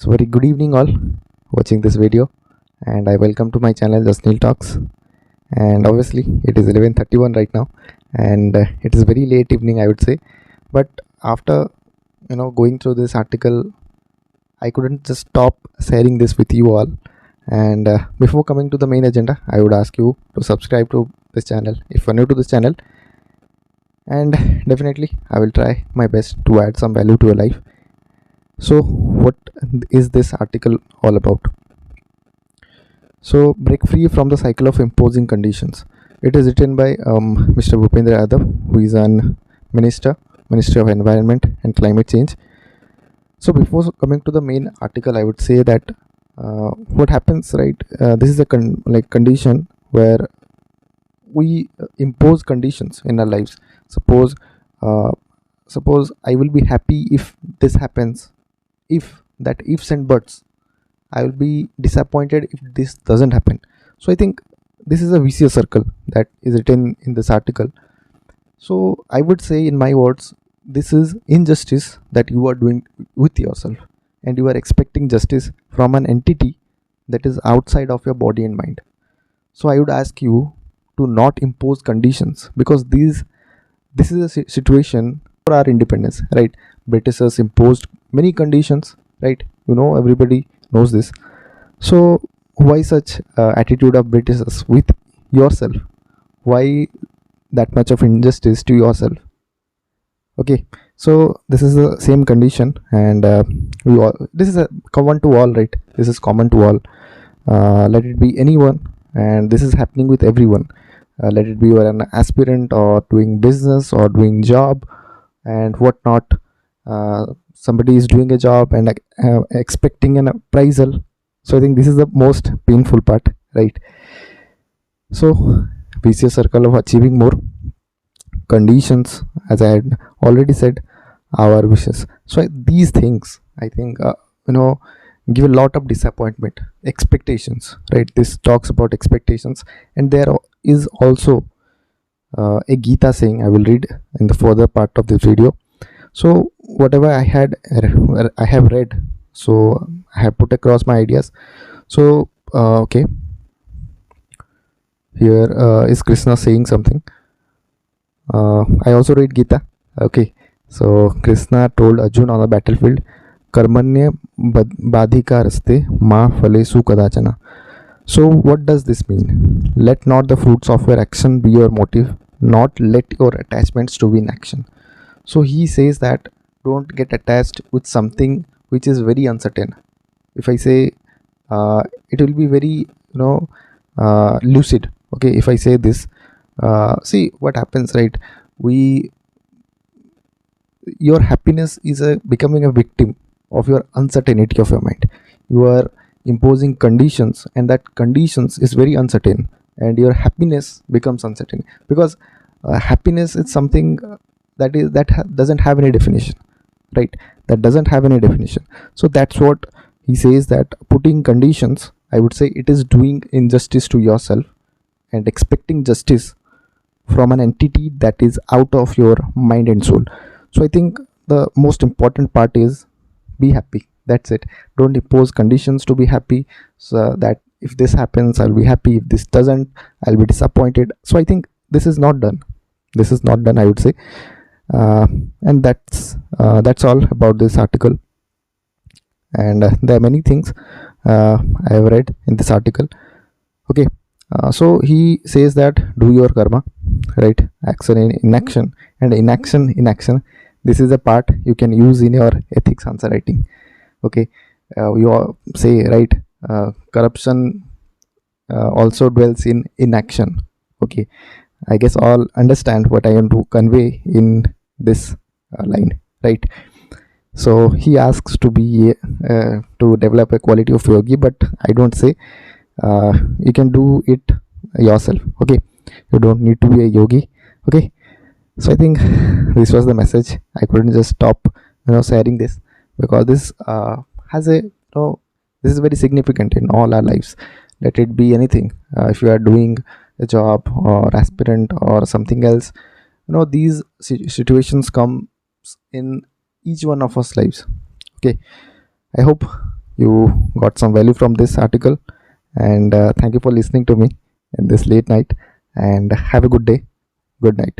So very good evening all watching this video, and I welcome to my channel Just Nil Talks. And obviously it is 11:31 right now, and it is very late evening, I would say. But after going through this article, I couldn't just stop sharing this with you all. And before coming to the main agenda, I would ask you to subscribe to this channel if you're new to this channel, and definitely I will try my best to add some value to your life. So what is this article all about? So, break free from the cycle of imposing conditions. It is written by Mr. Bhupendra Yadav, who is an Ministry of Environment and Climate Change. So before coming to the main article, I would say that what happens, right? This is a condition where we impose conditions in our lives. Suppose I will be happy if this happens. If that ifs and buts, I will be disappointed if this doesn't happen. So I think this is a vicious circle that is written in this article. So I would say, in my words, this is injustice that you are doing with yourself, and you are expecting justice from an entity that is outside of your body and mind. So I would ask you to not impose conditions, because this is a situation for our independence, right? Britishers imposed many conditions, right? Everybody knows this. So why such attitude of Britishers with yourself? Why that much of injustice to yourself? Okay, so this is the same condition, and this is a common to all, right? This is common to all. Let it be anyone, and this is happening with everyone. Let it be you are an aspirant or doing business or doing job and whatnot. Somebody is doing a job and expecting an appraisal. So I think this is the most painful part, right? So vicious circle of achieving more conditions, as I had already said, our wishes. So these things, I think, give a lot of disappointment. Expectations, right? This talks about expectations, and there is also a Gita saying I will read in the further part of this video. So whatever I have read, so I have put across my ideas. So okay, here is Krishna saying something. I also read Gita. Okay, so Krishna told Arjun on the battlefield, Karmanya badhika raste ma phalesu kadachana. So what does this mean? Let not the fruits of your action be your motive, not let your attachments to be in action. So he says that don't get attached with something which is very uncertain. If I say it will be very lucid. Okay, if I say this, see what happens, right? Your happiness is becoming a victim of your uncertainty of your mind. You are imposing conditions, and that conditions is very uncertain, and your happiness becomes uncertain, because happiness is something doesn't have any definition, right? That doesn't have any definition. So that's what he says, that putting conditions, I would say, it is doing injustice to yourself and expecting justice from an entity that is out of your mind and soul. So I think the most important part is be happy. That's it. Don't impose conditions to be happy, so that if this happens, I'll be happy. If this doesn't, I'll be disappointed. So I think this is not done. This is not done, I would say. And that's all about this article. And there are many things I have read in this article. Okay, so he says that do your karma, right? Action in inaction, and inaction in action. This is a part you can use in your ethics answer writing. Okay, you all say, right, corruption also dwells in inaction. Okay, I guess all understand what I want to convey in this line, right? So he asks to be to develop a quality of yogi, but I don't say you can do it yourself. Okay, you don't need to be a yogi. Okay, so I think this was the message. I couldn't just stop sharing this, because this has a this is very significant in all our lives. Let it be anything. If you are doing a job or aspirant or something else, these situations come in each one of us lives. Okay, I hope you got some value from this article, and thank you for listening to me in this late night, and have a good day. Good night.